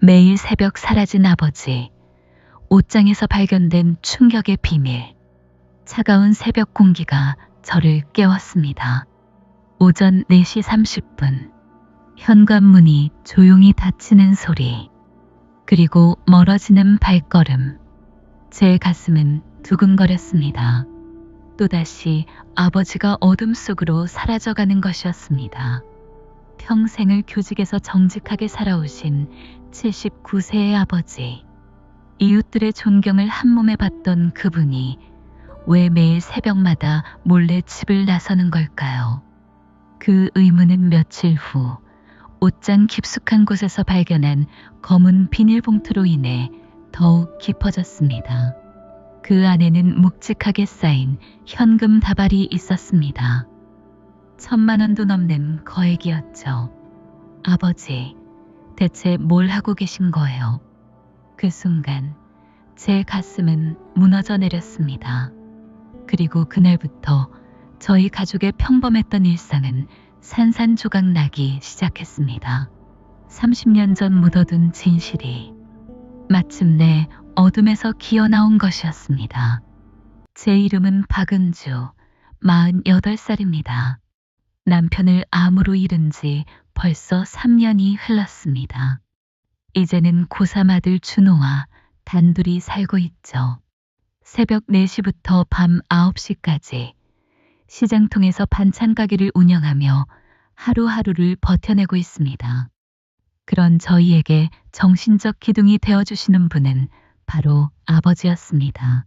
매일 새벽 사라진 아버지, 옷장에서 발견된 충격의 비밀. 차가운 새벽 공기가 저를 깨웠습니다. 오전 4시 30분. 현관문이 조용히 닫히는 소리. 그리고 멀어지는 발걸음. 제 가슴은 두근거렸습니다. 또다시 아버지가 어둠 속으로 사라져가는 것이었습니다. 평생을 교직에서 정직하게 살아오신 79세의 아버지. 이웃들의 존경을 한몸에 받던 그분이 왜 매일 새벽마다 몰래 집을 나서는 걸까요? 그 의문은 며칠 후 옷장 깊숙한 곳에서 발견한 검은 비닐봉투로 인해 더욱 깊어졌습니다. 그 안에는 묵직하게 쌓인 현금 다발이 있었습니다. 1,000만 원도 넘는 거액이었죠. 아버지, 대체 뭘 하고 계신 거예요? 그 순간 제 가슴은 무너져 내렸습니다. 그리고 그날부터 저희 가족의 평범했던 일상은 산산조각 나기 시작했습니다. 30년 전 묻어둔 진실이 마침내 어둠에서 기어나온 것이었습니다. 제 이름은 박은주, 48살입니다. 남편을 암으로 잃은 지 벌써 3년이 흘렀습니다. 이제는 고3 아들 준호와 단둘이 살고 있죠. 새벽 4시부터 밤 9시까지 시장통에서 반찬 가게를 운영하며 하루하루를 버텨내고 있습니다. 그런 저희에게 정신적 기둥이 되어주시는 분은 바로 아버지였습니다.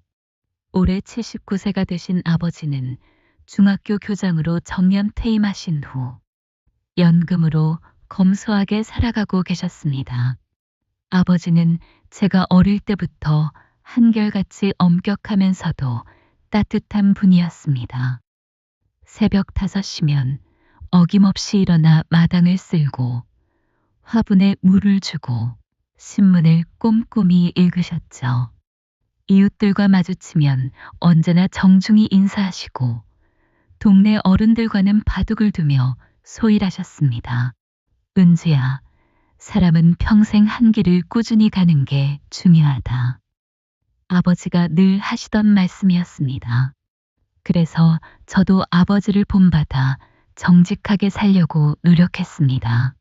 올해 79세가 되신 아버지는 중학교 교장으로 정년 퇴임하신 후 연금으로 검소하게 살아가고 계셨습니다. 아버지는 제가 어릴 때부터 한결같이 엄격하면서도 따뜻한 분이었습니다. 새벽 5시면 어김없이 일어나 마당을 쓸고 화분에 물을 주고 신문을 꼼꼼히 읽으셨죠. 이웃들과 마주치면 언제나 정중히 인사하시고 동네 어른들과는 바둑을 두며 소일하셨습니다. 은주야, 사람은 평생 한 길을 꾸준히 가는 게 중요하다. 아버지가 늘 하시던 말씀이었습니다. 그래서 저도 아버지를 본받아 정직하게 살려고 노력했습니다.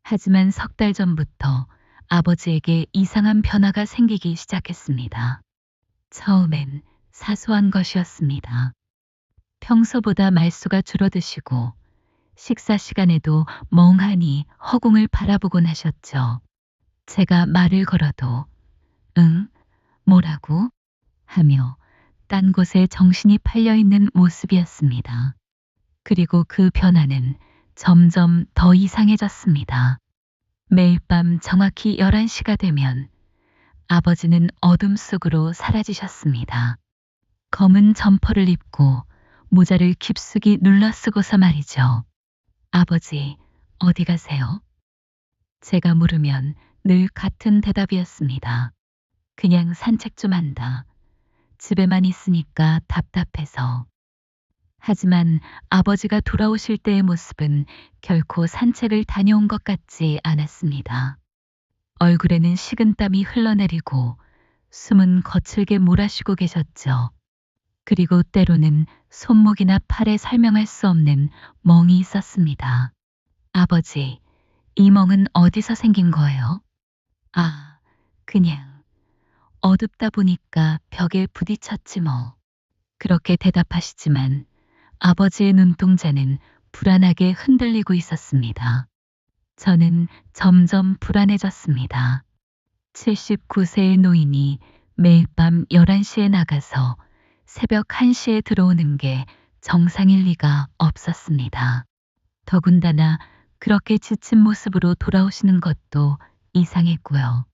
하지만 3달 전부터 아버지에게 이상한 변화가 생기기 시작했습니다. 처음엔 사소한 것이었습니다. 평소보다 말수가 줄어드시고 식사 시간에도 멍하니 허공을 바라보곤 하셨죠. 제가 말을 걸어도 응? 뭐라고? 하며 딴 곳에 정신이 팔려있는 모습이었습니다. 그리고 그 변화는 점점 더 이상해졌습니다. 매일 밤 정확히 11시가 되면 아버지는 어둠 속으로 사라지셨습니다. 검은 점퍼를 입고 모자를 깊숙이 눌러쓰고서 말이죠. 아버지, 어디 가세요? 제가 물으면 늘 같은 대답이었습니다. 그냥 산책 좀 한다. 집에만 있으니까 답답해서. 하지만 아버지가 돌아오실 때의 모습은 결코 산책을 다녀온 것 같지 않았습니다. 얼굴에는 식은땀이 흘러내리고 숨은 거칠게 몰아쉬고 계셨죠. 그리고 때로는 손목이나 팔에 설명할 수 없는 멍이 있었습니다. 아버지, 이 멍은 어디서 생긴 거예요? 아, 그냥 어둡다 보니까 벽에 부딪혔지 뭐. 그렇게 대답하시지만 아버지의 눈동자는 불안하게 흔들리고 있었습니다. 저는 점점 불안해졌습니다. 79세의 노인이 매일 밤 11시에 나가서 새벽 1시에 들어오는 게 정상일 리가 없었습니다. 더군다나 그렇게 지친 모습으로 돌아오시는 것도 이상했고요.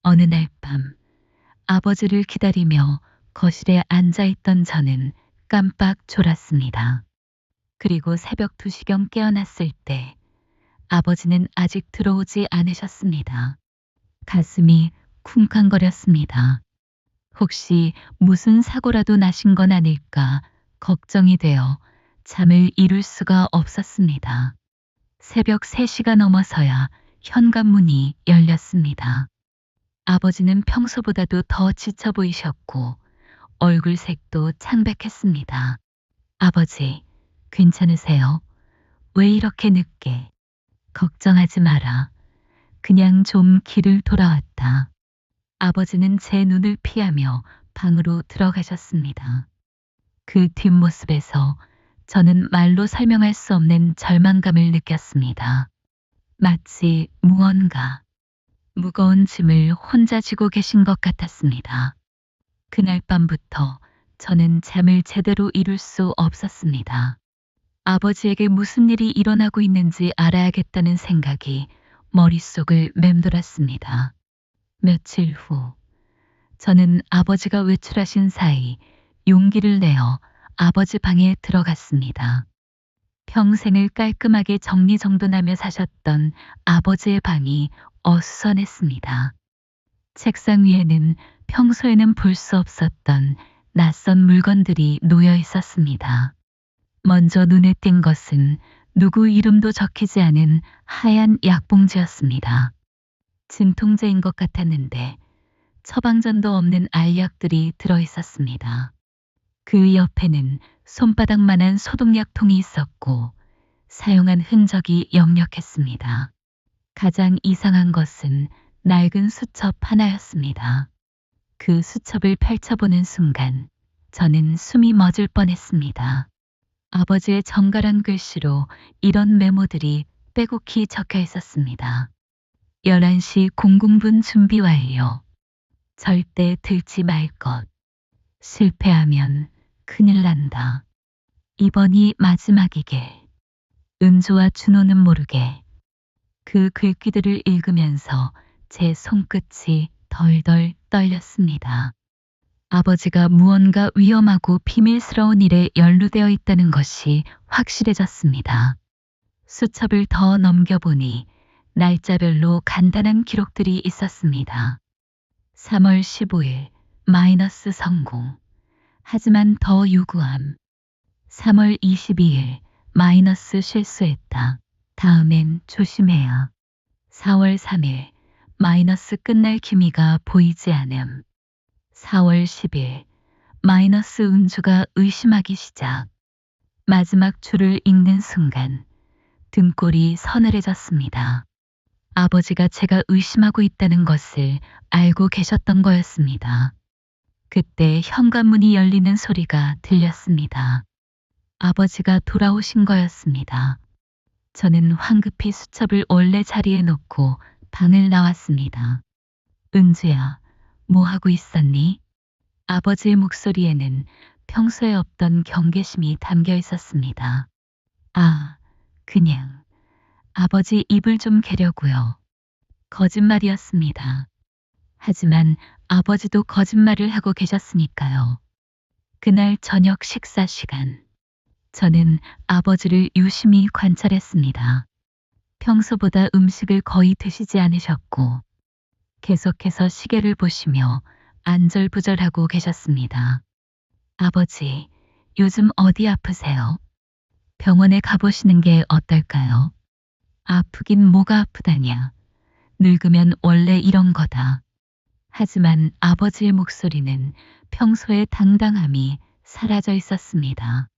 어느 날 밤 아버지를 기다리며 거실에 앉아있던 저는 깜빡 졸았습니다. 그리고 새벽 2시경 깨어났을 때 아버지는 아직 들어오지 않으셨습니다. 가슴이 쿵쾅거렸습니다. 혹시 무슨 사고라도 나신 건 아닐까 걱정이 되어 잠을 이룰 수가 없었습니다. 새벽 3시가 넘어서야 현관문이 열렸습니다. 아버지는 평소보다도 더 지쳐 보이셨고 얼굴 색도 창백했습니다. 아버지, 괜찮으세요? 왜 이렇게 늦게? 걱정하지 마라. 그냥 좀 길을 돌아왔다. 아버지는 제 눈을 피하며 방으로 들어가셨습니다. 그 뒷모습에서 저는 말로 설명할 수 없는 절망감을 느꼈습니다. 마치 무언가 무거운 짐을 혼자 지고 계신 것 같았습니다. 그날 밤부터 저는 잠을 제대로 이룰 수 없었습니다. 아버지에게 무슨 일이 일어나고 있는지 알아야겠다는 생각이 머릿속을 맴돌았습니다. 며칠 후, 저는 아버지가 외출하신 사이 용기를 내어 아버지 방에 들어갔습니다. 평생을 깔끔하게 정리정돈하며 사셨던 아버지의 방이 어수선했습니다. 책상 위에는 평소에는 볼 수 없었던 낯선 물건들이 놓여 있었습니다. 먼저 눈에 띈 것은 누구 이름도 적히지 않은 하얀 약봉지였습니다. 진통제인 것 같았는데 처방전도 없는 알약들이 들어 있었습니다. 그 옆에는 손바닥만한 소독약통이 있었고 사용한 흔적이 역력했습니다. 가장 이상한 것은 낡은 수첩 하나였습니다. 그 수첩을 펼쳐보는 순간 저는 숨이 멎을 뻔했습니다. 아버지의 정갈한 글씨로 이런 메모들이 빼곡히 적혀 있었습니다. 11시 00분 준비 완료. 절대 들지 말 것. 실패하면 큰일 난다. 이번이 마지막이게. 은조와 준호는 모르게. 그 글귀들을 읽으면서 제 손끝이 덜덜 떨렸습니다. 아버지가 무언가 위험하고 비밀스러운 일에 연루되어 있다는 것이 확실해졌습니다. 수첩을 더 넘겨보니 날짜별로 간단한 기록들이 있었습니다. 3월 15일 마이너스 성공. 하지만 더 유구함. 3월 22일 마이너스 실수했다. 다음엔 조심해야. 4월 3일 마이너스 끝날 기미가 보이지 않음. 4월 10일 마이너스 은주가 의심하기 시작. 마지막 줄을 읽는 순간 등골이 서늘해졌습니다. 아버지가 제가 의심하고 있다는 것을 알고 계셨던 거였습니다. 그때 현관문이 열리는 소리가 들렸습니다. 아버지가 돌아오신 거였습니다. 저는 황급히 수첩을 원래 자리에 놓고 방을 나왔습니다. 은주야, 뭐 하고 있었니? 아버지의 목소리에는 평소에 없던 경계심이 담겨 있었습니다. 아, 그냥 아버지 입을 좀 개려고요. 거짓말이었습니다. 하지만 아버지도 거짓말을 하고 계셨으니까요. 그날 저녁 식사 시간, 저는 아버지를 유심히 관찰했습니다. 평소보다 음식을 거의 드시지 않으셨고 계속해서 시계를 보시며 안절부절하고 계셨습니다. 아버지, 요즘 어디 아프세요? 병원에 가보시는 게 어떨까요? 아프긴 뭐가 아프다냐. 늙으면 원래 이런 거다. 하지만 아버지의 목소리는 평소의 당당함이 사라져 있었습니다.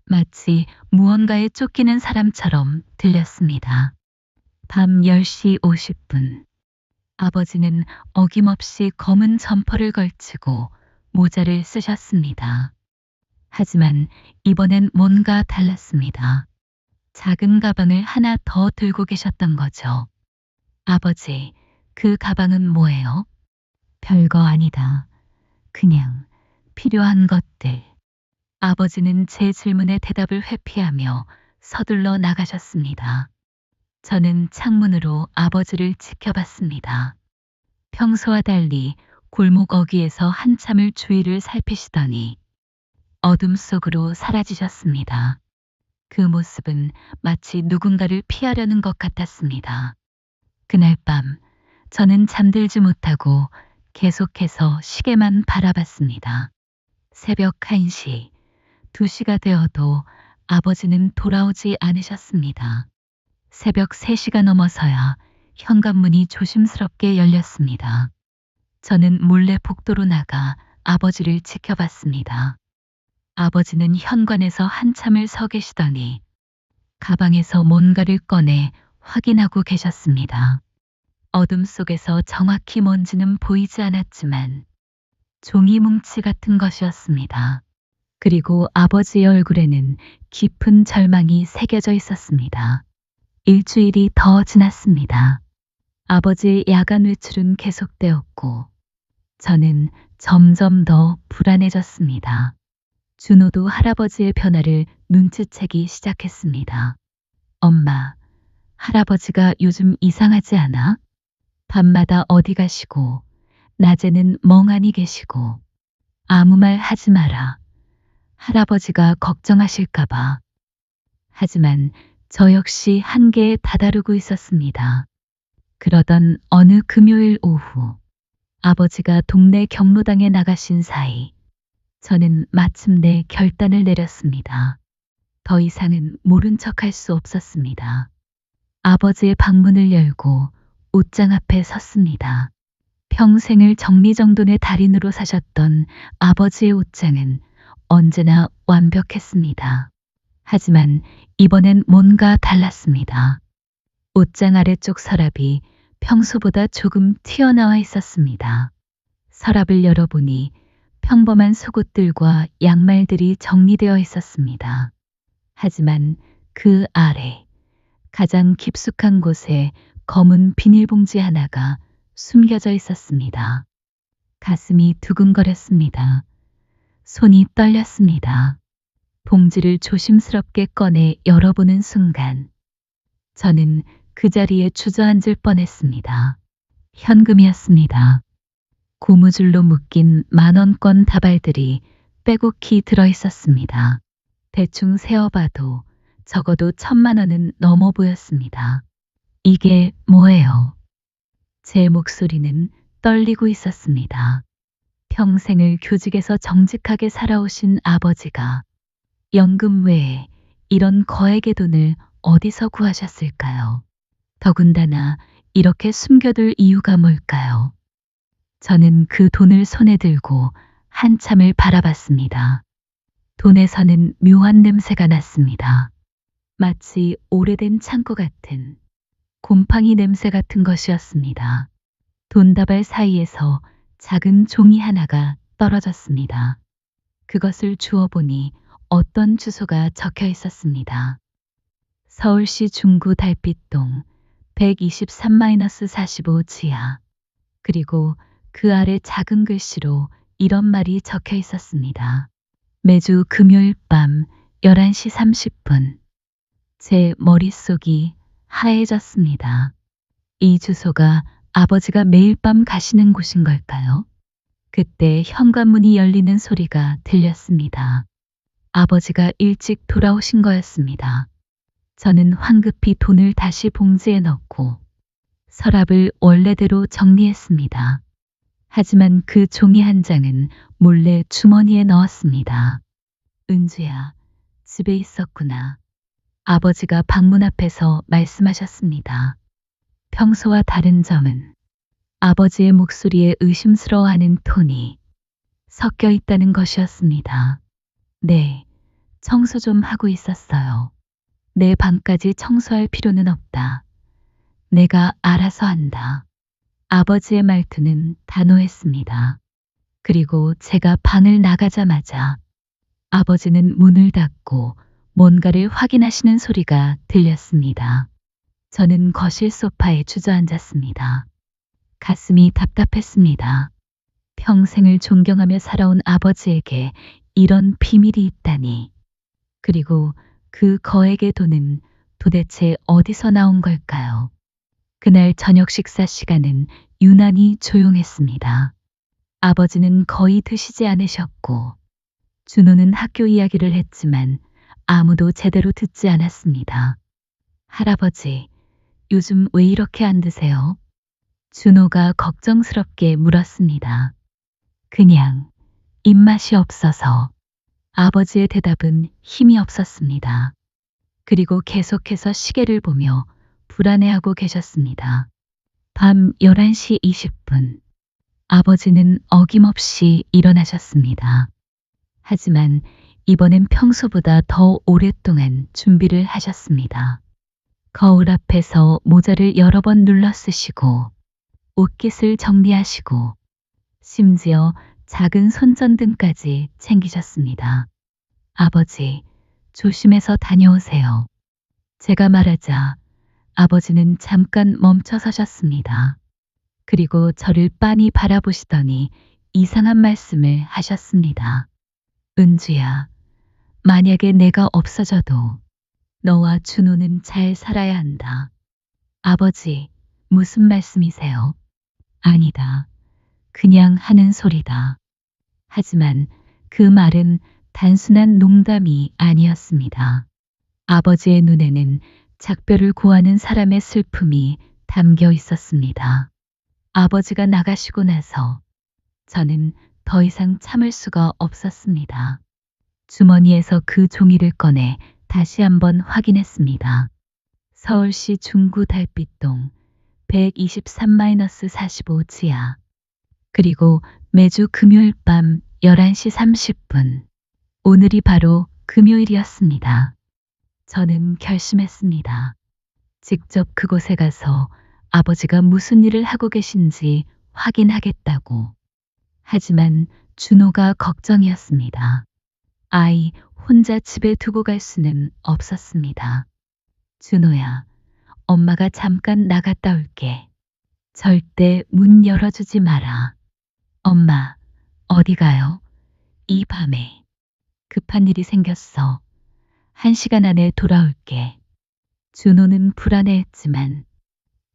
마치 무언가에 쫓기는 사람처럼 들렸습니다. 밤 10시 50분. 아버지는 어김없이 검은 점퍼를 걸치고 모자를 쓰셨습니다. 하지만 이번엔 뭔가 달랐습니다. 작은 가방을 하나 더 들고 계셨던 거죠. 아버지, 그 가방은 뭐예요? 별거 아니다. 그냥 필요한 것들. 아버지는 제 질문에 대답을 회피하며 서둘러 나가셨습니다. 저는 창문으로 아버지를 지켜봤습니다. 평소와 달리 골목 어귀에서 한참을 주위를 살피시더니 어둠 속으로 사라지셨습니다. 그 모습은 마치 누군가를 피하려는 것 같았습니다. 그날 밤 저는 잠들지 못하고 계속해서 시계만 바라봤습니다. 새벽 1시, 2시가 되어도 아버지는 돌아오지 않으셨습니다. 새벽 3시가 넘어서야 현관문이 조심스럽게 열렸습니다. 저는 몰래 복도로 나가 아버지를 지켜봤습니다. 아버지는 현관에서 한참을 서 계시더니 가방에서 뭔가를 꺼내 확인하고 계셨습니다. 어둠 속에서 정확히 뭔지는 보이지 않았지만 종이 뭉치 같은 것이었습니다. 그리고 아버지의 얼굴에는 깊은 절망이 새겨져 있었습니다. 일주일이 더 지났습니다. 아버지의 야간 외출은 계속되었고 저는 점점 더 불안해졌습니다. 준호도 할아버지의 변화를 눈치채기 시작했습니다. 엄마, 할아버지가 요즘 이상하지 않아? 밤마다 어디 가시고 낮에는 멍하니 계시고 아무 말 하지 마라. 할아버지가 걱정하실까봐. 하지만 저 역시 한계에 다다르고 있었습니다. 그러던 어느 금요일 오후 아버지가 동네 경로당에 나가신 사이 저는 마침내 결단을 내렸습니다. 더 이상은 모른 척할 수 없었습니다. 아버지의 방문을 열고 옷장 앞에 섰습니다. 평생을 정리정돈의 달인으로 사셨던 아버지의 옷장은 언제나 완벽했습니다. 하지만 이번엔 뭔가 달랐습니다. 옷장 아래쪽 서랍이 평소보다 조금 튀어나와 있었습니다. 서랍을 열어보니 평범한 속옷들과 양말들이 정리되어 있었습니다. 하지만 그 아래 가장 깊숙한 곳에 검은 비닐봉지 하나가 숨겨져 있었습니다. 가슴이 두근거렸습니다. 손이 떨렸습니다. 봉지를 조심스럽게 꺼내 열어보는 순간 저는 그 자리에 주저앉을 뻔했습니다. 현금이었습니다. 고무줄로 묶인 만원권 다발들이 빼곡히 들어있었습니다. 대충 세어봐도 적어도 1,000만 원은 넘어 보였습니다. 이게 뭐예요? 제 목소리는 떨리고 있었습니다. 평생을 교직에서 정직하게 살아오신 아버지가 연금 외에 이런 거액의 돈을 어디서 구하셨을까요? 더군다나 이렇게 숨겨둘 이유가 뭘까요? 저는 그 돈을 손에 들고 한참을 바라봤습니다. 돈에서는 묘한 냄새가 났습니다. 마치 오래된 창고 같은 곰팡이 냄새 같은 것이었습니다. 돈다발 사이에서 작은 종이 하나가 떨어졌습니다. 그것을 주워보니 어떤 주소가 적혀 있었습니다. 서울시 중구 달빛동 123-45 지하. 그리고 그 아래 작은 글씨로 이런 말이 적혀 있었습니다. 매주 금요일 밤 11시 30분. 제 머릿속이 하얘졌습니다. 이 주소가 아버지가 매일 밤 가시는 곳인 걸까요? 그때 현관문이 열리는 소리가 들렸습니다. 아버지가 일찍 돌아오신 거였습니다. 저는 황급히 돈을 다시 봉지에 넣고 서랍을 원래대로 정리했습니다. 하지만 그 종이 한 장은 몰래 주머니에 넣었습니다. 은주야, 집에 있었구나. 아버지가 방문 앞에서 말씀하셨습니다. 평소와 다른 점은 아버지의 목소리에 의심스러워하는 톤이 섞여 있다는 것이었습니다. 네, 청소 좀 하고 있었어요. 내 방까지 청소할 필요는 없다. 내가 알아서 한다. 아버지의 말투는 단호했습니다. 그리고 제가 방을 나가자마자 아버지는 문을 닫고 뭔가를 확인하시는 소리가 들렸습니다. 저는 거실 소파에 주저앉았습니다. 가슴이 답답했습니다. 평생을 존경하며 살아온 아버지에게 이런 비밀이 있다니. 그리고 그 거액의 돈은 도대체 어디서 나온 걸까요? 그날 저녁 식사 시간은 유난히 조용했습니다. 아버지는 거의 드시지 않으셨고 준호는 학교 이야기를 했지만 아무도 제대로 듣지 않았습니다. 할아버지, 요즘 왜 이렇게 안 드세요? 준호가 걱정스럽게 물었습니다. 그냥 입맛이 없어서. 아버지의 대답은 힘이 없었습니다. 그리고 계속해서 시계를 보며 불안해하고 계셨습니다. 밤 11시 20분. 아버지는 어김없이 일어나셨습니다. 하지만 이번엔 평소보다 더 오랫동안 준비를 하셨습니다. 거울 앞에서 모자를 여러 번 눌러 쓰시고 옷깃을 정리하시고 심지어 작은 손전등까지 챙기셨습니다. 아버지, 조심해서 다녀오세요. 제가 말하자 아버지는 잠깐 멈춰 서셨습니다. 그리고 저를 빤히 바라보시더니 이상한 말씀을 하셨습니다. 은주야, 만약에 내가 없어져도 너와 준호는 잘 살아야 한다. 아버지, 무슨 말씀이세요? 아니다. 그냥 하는 소리다. 하지만 그 말은 단순한 농담이 아니었습니다. 아버지의 눈에는 작별을 고하는 사람의 슬픔이 담겨 있었습니다. 아버지가 나가시고 나서 저는 더 이상 참을 수가 없었습니다. 주머니에서 그 종이를 꺼내 다시 한번 확인했습니다. 서울시 중구 달빛동 123-45 지하. 그리고 매주 금요일 밤 11시 30분. 오늘이 바로 금요일이었습니다. 저는 결심했습니다. 직접 그곳에 가서 아버지가 무슨 일을 하고 계신지 확인하겠다고. 하지만 준호가 걱정이었습니다. 아이 혼자 집에 두고 갈 수는 없었습니다. 준호야, 엄마가 잠깐 나갔다 올게. 절대 문 열어주지 마라. 엄마, 어디 가요? 이 밤에. 급한 일이 생겼어. 1시간 안에 돌아올게. 준호는 불안해했지만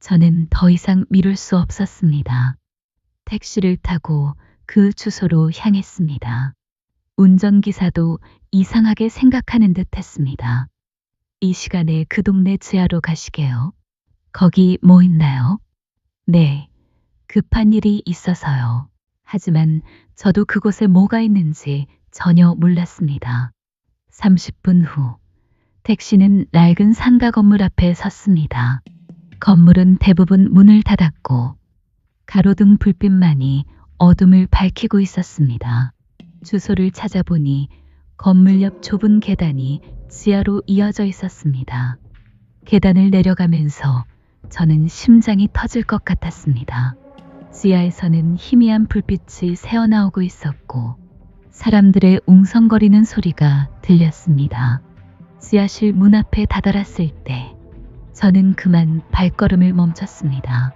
저는 더 이상 미룰 수 없었습니다. 택시를 타고 그 주소로 향했습니다. 운전기사도 이상하게 생각하는 듯 했습니다. 이 시간에 그 동네 지하로 가시게요. 거기 뭐 있나요? 네, 급한 일이 있어서요. 하지만 저도 그곳에 뭐가 있는지 전혀 몰랐습니다. 30분 후, 택시는 낡은 상가 건물 앞에 섰습니다. 건물은 대부분 문을 닫았고 가로등 불빛만이 어둠을 밝히고 있었습니다. 주소를 찾아보니 건물 옆 좁은 계단이 지하로 이어져 있었습니다. 계단을 내려가면서 저는 심장이 터질 것 같았습니다. 지하에서는 희미한 불빛이 새어나오고 있었고 사람들의 웅성거리는 소리가 들렸습니다. 지하실 문 앞에 다다랐을 때 저는 그만 발걸음을 멈췄습니다.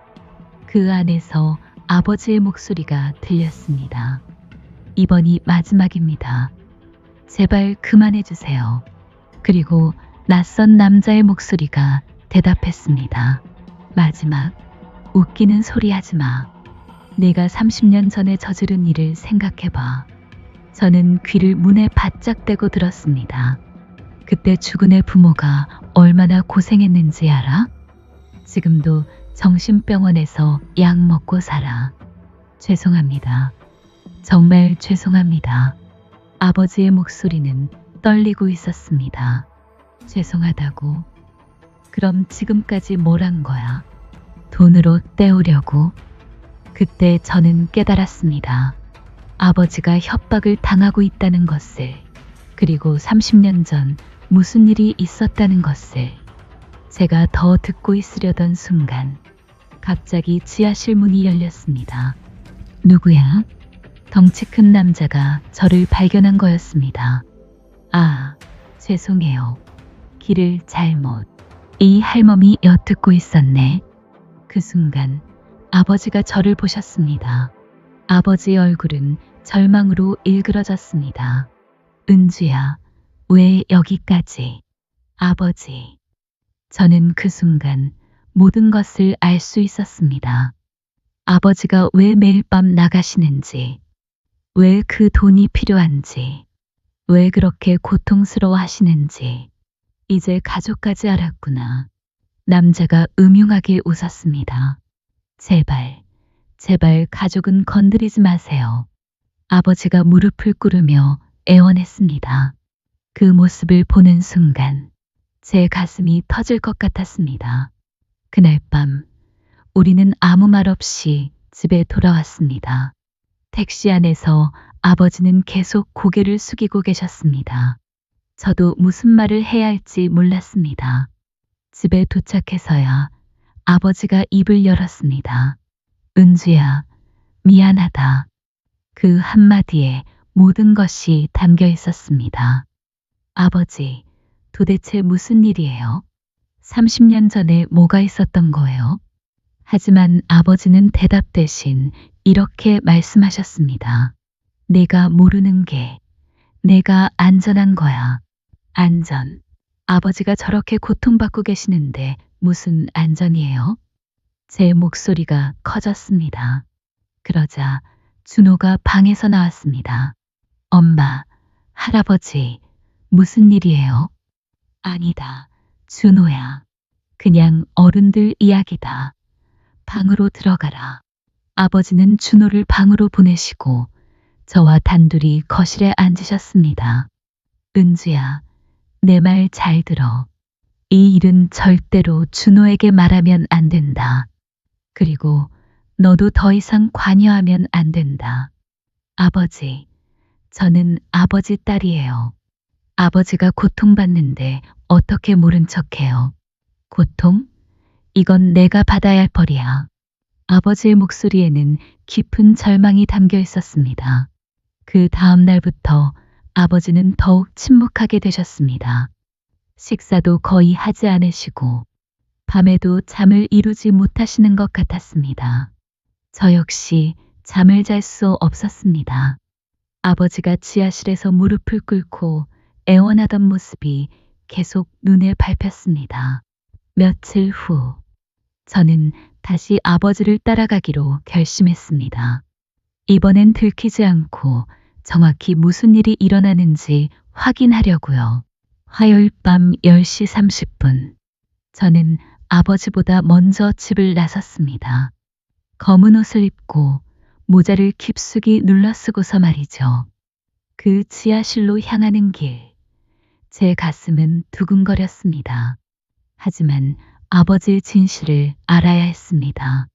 그 안에서 아버지의 목소리가 들렸습니다. 이번이 마지막입니다. 제발 그만해 주세요. 그리고 낯선 남자의 목소리가 대답했습니다. 마지막, 웃기는 소리 하지 마. 내가 30년 전에 저지른 일을 생각해봐. 저는 귀를 문에 바짝 대고 들었습니다. 그때 죽은 애 부모가 얼마나 고생했는지 알아? 지금도 정신병원에서 약 먹고 살아. 죄송합니다. 정말 죄송합니다. 아버지의 목소리는 떨리고 있었습니다. 죄송하다고? 그럼 지금까지 뭘 한 거야? 돈으로 때우려고? 그때 저는 깨달았습니다. 아버지가 협박을 당하고 있다는 것을, 그리고 30년 전 무슨 일이 있었다는 것을. 제가 더 듣고 있으려던 순간 갑자기 지하실 문이 열렸습니다. 누구야? 덩치 큰 남자가 저를 발견한 거였습니다. 아, 죄송해요. 길을 잘못. 이 할멈이 엿듣고 있었네. 그 순간 아버지가 저를 보셨습니다. 아버지의 얼굴은 절망으로 일그러졌습니다. 은주야, 왜 여기까지? 아버지. 저는 그 순간 모든 것을 알 수 있었습니다. 아버지가 왜 매일 밤 나가시는지, 왜 그 돈이 필요한지, 왜 그렇게 고통스러워 하시는지. 이제 가족까지 알았구나. 남자가 음흉하게 웃었습니다. 제발, 제발 가족은 건드리지 마세요. 아버지가 무릎을 꿇으며 애원했습니다. 그 모습을 보는 순간 제 가슴이 터질 것 같았습니다. 그날 밤 우리는 아무 말 없이 집에 돌아왔습니다. 택시 안에서 아버지는 계속 고개를 숙이고 계셨습니다. 저도 무슨 말을 해야 할지 몰랐습니다. 집에 도착해서야 아버지가 입을 열었습니다. 은주야, 미안하다. 그 한마디에 모든 것이 담겨 있었습니다. 아버지, 도대체 무슨 일이에요? 30년 전에 뭐가 있었던 거예요? 하지만 아버지는 대답 대신 이렇게 말씀하셨습니다. 내가 모르는 게 내가 안전한 거야. 안전. 아버지가 저렇게 고통받고 계시는데 무슨 안전이에요? 제 목소리가 커졌습니다. 그러자 준호가 방에서 나왔습니다. 엄마, 할아버지, 무슨 일이에요? 아니다, 준호야. 그냥 어른들 이야기다. 방으로 들어가라. 아버지는 준호를 방으로 보내시고 저와 단둘이 거실에 앉으셨습니다. 은주야, 내 말 잘 들어. 이 일은 절대로 준호에게 말하면 안 된다. 그리고 너도 더 이상 관여하면 안 된다. 아버지, 저는 아버지 딸이에요. 아버지가 고통받는데 어떻게 모른 척해요? 고통? 이건 내가 받아야 할 벌이야. 아버지의 목소리에는 깊은 절망이 담겨 있었습니다. 그 다음 날부터 아버지는 더욱 침묵하게 되셨습니다. 식사도 거의 하지 않으시고 밤에도 잠을 이루지 못하시는 것 같았습니다. 저 역시 잠을 잘 수 없었습니다. 아버지가 지하실에서 무릎을 꿇고 애원하던 모습이 계속 눈에 밟혔습니다. 며칠 후 저는 다시 아버지를 따라가기로 결심했습니다. 이번엔 들키지 않고 정확히 무슨 일이 일어나는지 확인하려고요. 화요일 밤 10시 30분. 저는 아버지보다 먼저 집을 나섰습니다. 검은 옷을 입고 모자를 깊숙이 눌러쓰고서 말이죠. 그 지하실로 향하는 길. 제 가슴은 두근거렸습니다. 하지만 아버지의 진실을 알아야 했습니다.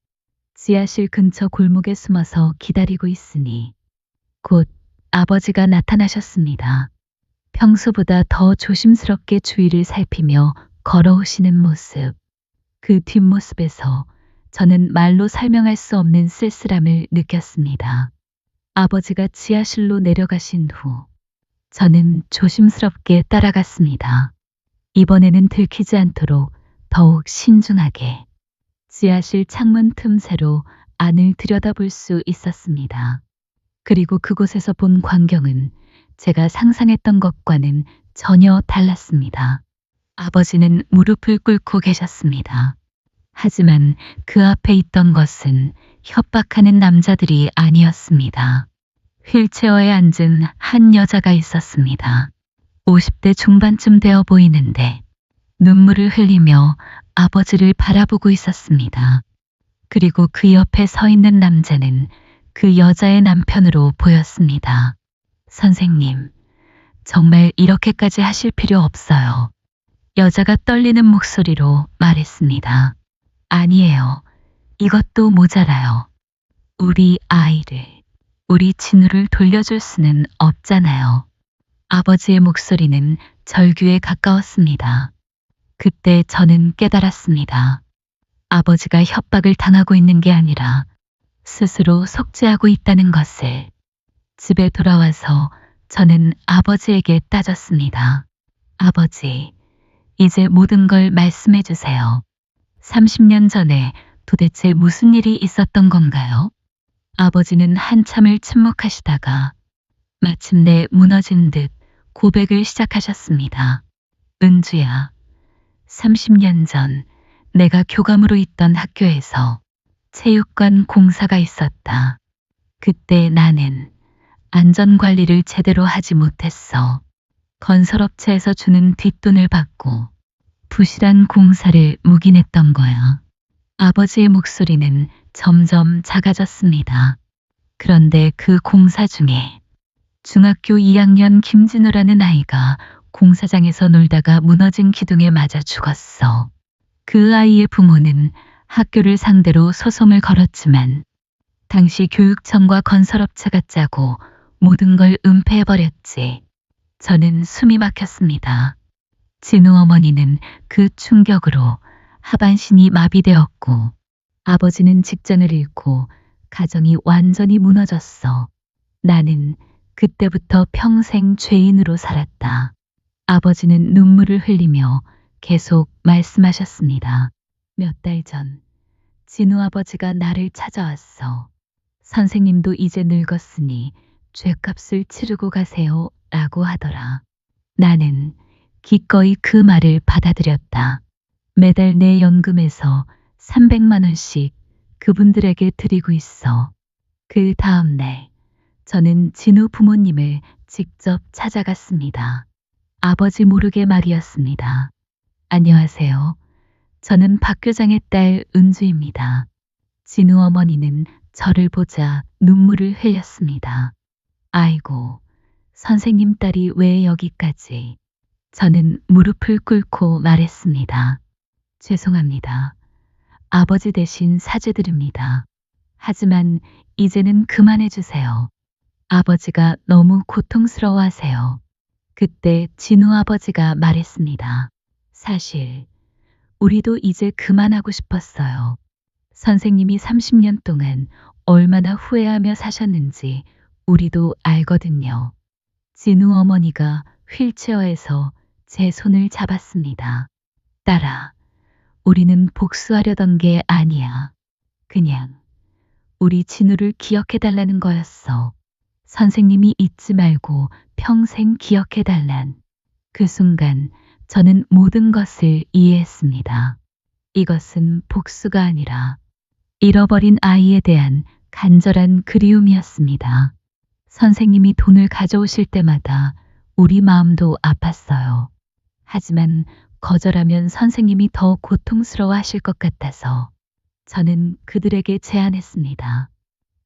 지하실 근처 골목에 숨어서 기다리고 있으니 곧 아버지가 나타나셨습니다. 평소보다 더 조심스럽게 주위를 살피며 걸어오시는 모습. 그 뒷모습에서 저는 말로 설명할 수 없는 쓸쓸함을 느꼈습니다. 아버지가 지하실로 내려가신 후 저는 조심스럽게 따라갔습니다. 이번에는 들키지 않도록 더욱 신중하게 지하실 창문 틈새로 안을 들여다볼 수 있었습니다. 그리고 그곳에서 본 광경은 제가 상상했던 것과는 전혀 달랐습니다. 아버지는 무릎을 꿇고 계셨습니다. 하지만 그 앞에 있던 것은 협박하는 남자들이 아니었습니다. 휠체어에 앉은 한 여자가 있었습니다. 50대 중반쯤 되어 보이는데 눈물을 흘리며 아버지를 바라보고 있었습니다. 그리고 그 옆에 서 있는 남자는 그 여자의 남편으로 보였습니다. 선생님, 정말 이렇게까지 하실 필요 없어요. 여자가 떨리는 목소리로 말했습니다. 아니에요. 이것도 모자라요. 우리 아이를, 우리 진우를 돌려줄 수는 없잖아요. 아버지의 목소리는 절규에 가까웠습니다. 그때 저는 깨달았습니다. 아버지가 협박을 당하고 있는 게 아니라 스스로 속죄하고 있다는 것을. 집에 돌아와서 저는 아버지에게 따졌습니다. 아버지, 이제 모든 걸 말씀해 주세요. 30년 전에 도대체 무슨 일이 있었던 건가요? 아버지는 한참을 침묵하시다가 마침내 무너진 듯 고백을 시작하셨습니다. 은주야, 30년 전 내가 교감으로 있던 학교에서 체육관 공사가 있었다. 그때 나는 안전관리를 제대로 하지 못했어. 건설업체에서 주는 뒷돈을 받고 부실한 공사를 묵인했던 거야. 아버지의 목소리는 점점 작아졌습니다. 그런데 그 공사 중에 중학교 2학년 김진우라는 아이가 공사장에서 놀다가 무너진 기둥에 맞아 죽었어. 그 아이의 부모는 학교를 상대로 소송을 걸었지만 당시 교육청과 건설업체가 짜고 모든 걸 은폐해버렸지. 저는 숨이 막혔습니다. 진우 어머니는 그 충격으로 하반신이 마비되었고 아버지는 직장을 잃고 가정이 완전히 무너졌어. 나는 그때부터 평생 죄인으로 살았다. 아버지는 눈물을 흘리며 계속 말씀하셨습니다. 몇 달 전 진우 아버지가 나를 찾아왔어. 선생님도 이제 늙었으니 죗값을 치르고 가세요 라고 하더라. 나는 기꺼이 그 말을 받아들였다. 매달 내 연금에서 300만 원씩 그분들에게 드리고 있어. 그 다음 날 저는 진우 부모님을 직접 찾아갔습니다. 아버지 모르게 말이었습니다. 안녕하세요. 저는 박 교장의 딸 은주입니다. 진우 어머니는 저를 보자 눈물을 흘렸습니다. 아이고, 선생님 딸이 왜 여기까지? 저는 무릎을 꿇고 말했습니다. 죄송합니다. 아버지 대신 사죄드립니다. 하지만 이제는 그만해 주세요. 아버지가 너무 고통스러워하세요. 그때 진우 아버지가 말했습니다. 사실 우리도 이제 그만하고 싶었어요. 선생님이 30년 동안 얼마나 후회하며 사셨는지 우리도 알거든요. 진우 어머니가 휠체어에서 제 손을 잡았습니다. 딸아, 우리는 복수하려던 게 아니야. 그냥 우리 진우를 기억해달라는 거였어. 선생님이 잊지 말고 평생 기억해달란. 그 순간 저는 모든 것을 이해했습니다. 이것은 복수가 아니라 잃어버린 아이에 대한 간절한 그리움이었습니다. 선생님이 돈을 가져오실 때마다 우리 마음도 아팠어요. 하지만 거절하면 선생님이 더 고통스러워 하실 것 같아서 저는 그들에게 제안했습니다.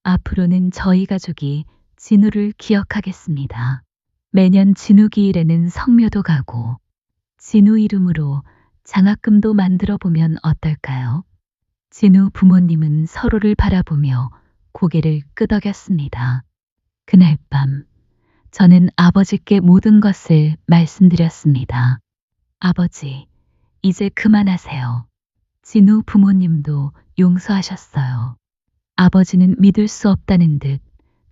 앞으로는 저희 가족이 진우를 기억하겠습니다. 매년 진우 기일에는 성묘도 가고 진우 이름으로 장학금도 만들어 보면 어떨까요? 진우 부모님은 서로를 바라보며 고개를 끄덕였습니다. 그날 밤 저는 아버지께 모든 것을 말씀드렸습니다. 아버지, 이제 그만하세요. 진우 부모님도 용서하셨어요. 아버지는 믿을 수 없다는 듯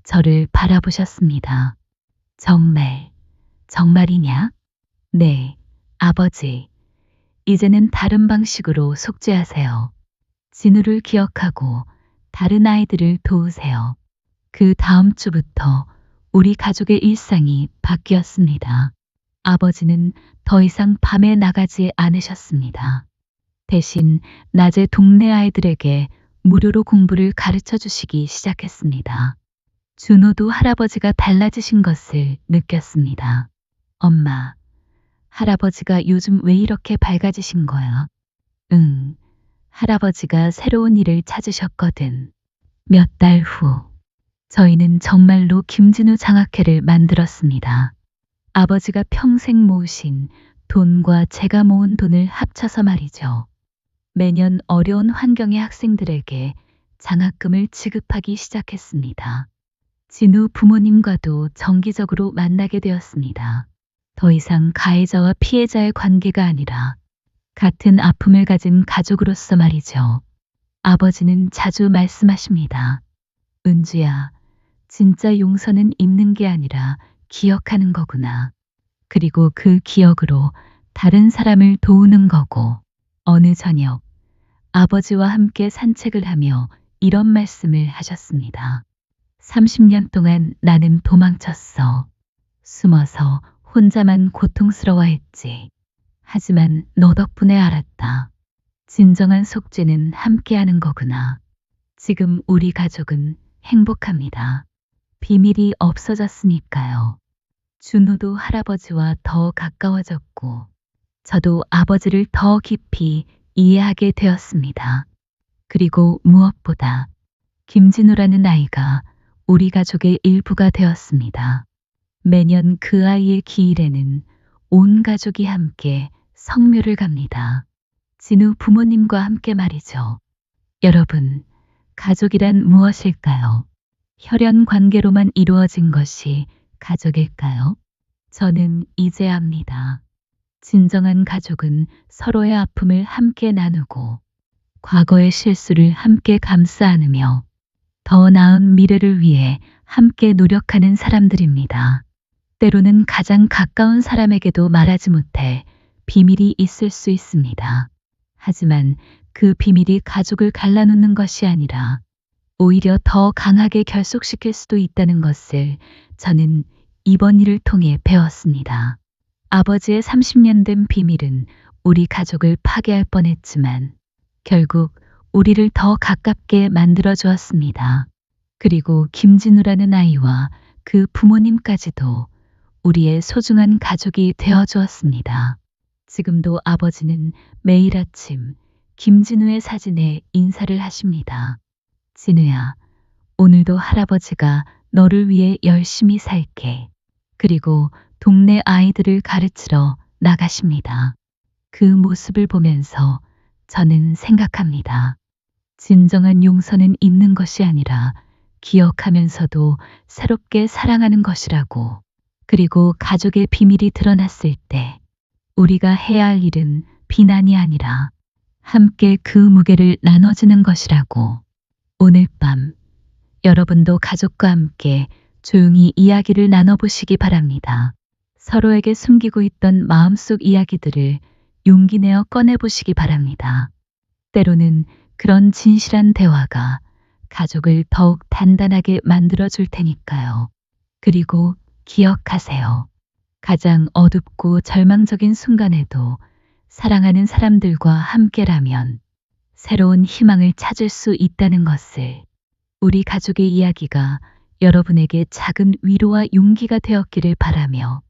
저를 바라보셨습니다. 정말, 정말이냐? 네, 아버지. 이제는 다른 방식으로 속죄하세요. 진우를 기억하고 다른 아이들을 도우세요. 그 다음 주부터 우리 가족의 일상이 바뀌었습니다. 아버지는 더 이상 밤에 나가지 않으셨습니다. 대신 낮에 동네 아이들에게 무료로 공부를 가르쳐 주시기 시작했습니다. 준호도 할아버지가 달라지신 것을 느꼈습니다. 엄마, 할아버지가 요즘 왜 이렇게 밝아지신 거야? 응, 할아버지가 새로운 일을 찾으셨거든. 몇 달 후, 저희는 정말로 김진우 장학회를 만들었습니다. 아버지가 평생 모으신 돈과 제가 모은 돈을 합쳐서 말이죠. 매년 어려운 환경의 학생들에게 장학금을 지급하기 시작했습니다. 진우 부모님과도 정기적으로 만나게 되었습니다. 더 이상 가해자와 피해자의 관계가 아니라 같은 아픔을 가진 가족으로서 말이죠. 아버지는 자주 말씀하십니다. 은주야, 진짜 용서는 잊는 게 아니라 기억하는 거구나. 그리고 그 기억으로 다른 사람을 도우는 거고. 어느 저녁 아버지와 함께 산책을 하며 이런 말씀을 하셨습니다. 30년 동안 나는 도망쳤어. 숨어서 혼자만 고통스러워했지. 하지만 너 덕분에 알았다. 진정한 속죄는 함께하는 거구나. 지금 우리 가족은 행복합니다. 비밀이 없어졌으니까요. 준호도 할아버지와 더 가까워졌고 저도 아버지를 더 깊이 이해하게 되었습니다. 그리고 무엇보다 김진우라는 아이가 우리 가족의 일부가 되었습니다. 매년 그 아이의 기일에는 온 가족이 함께 성묘를 갑니다. 진우 부모님과 함께 말이죠. 여러분, 가족이란 무엇일까요? 혈연 관계로만 이루어진 것이 가족일까요? 저는 이제 압니다. 진정한 가족은 서로의 아픔을 함께 나누고 과거의 실수를 함께 감싸 안으며 더 나은 미래를 위해 함께 노력하는 사람들입니다. 때로는 가장 가까운 사람에게도 말하지 못해 비밀이 있을 수 있습니다. 하지만 그 비밀이 가족을 갈라놓는 것이 아니라 오히려 더 강하게 결속시킬 수도 있다는 것을 저는 이번 일을 통해 배웠습니다. 아버지의 30년 된 비밀은 우리 가족을 파괴할 뻔했지만 결국 우리를 더 가깝게 만들어 주었습니다. 그리고 김진우라는 아이와 그 부모님까지도 우리의 소중한 가족이 되어 주었습니다. 지금도 아버지는 매일 아침 김진우의 사진에 인사를 하십니다. 진우야, 오늘도 할아버지가 너를 위해 열심히 살게. 그리고 동네 아이들을 가르치러 나가십니다. 그 모습을 보면서 저는 생각합니다. 진정한 용서는 잊는 것이 아니라 기억하면서도 새롭게 사랑하는 것이라고. 그리고 가족의 비밀이 드러났을 때 우리가 해야 할 일은 비난이 아니라 함께 그 무게를 나눠주는 것이라고. 오늘 밤 여러분도 가족과 함께 조용히 이야기를 나눠보시기 바랍니다. 서로에게 숨기고 있던 마음속 이야기들을 용기 내어 꺼내보시기 바랍니다. 때로는 그런 진실한 대화가 가족을 더욱 단단하게 만들어줄 테니까요. 그리고 기억하세요. 가장 어둡고 절망적인 순간에도 사랑하는 사람들과 함께라면 새로운 희망을 찾을 수 있다는 것을. 우리 가족의 이야기가 여러분에게 작은 위로와 용기가 되었기를 바라며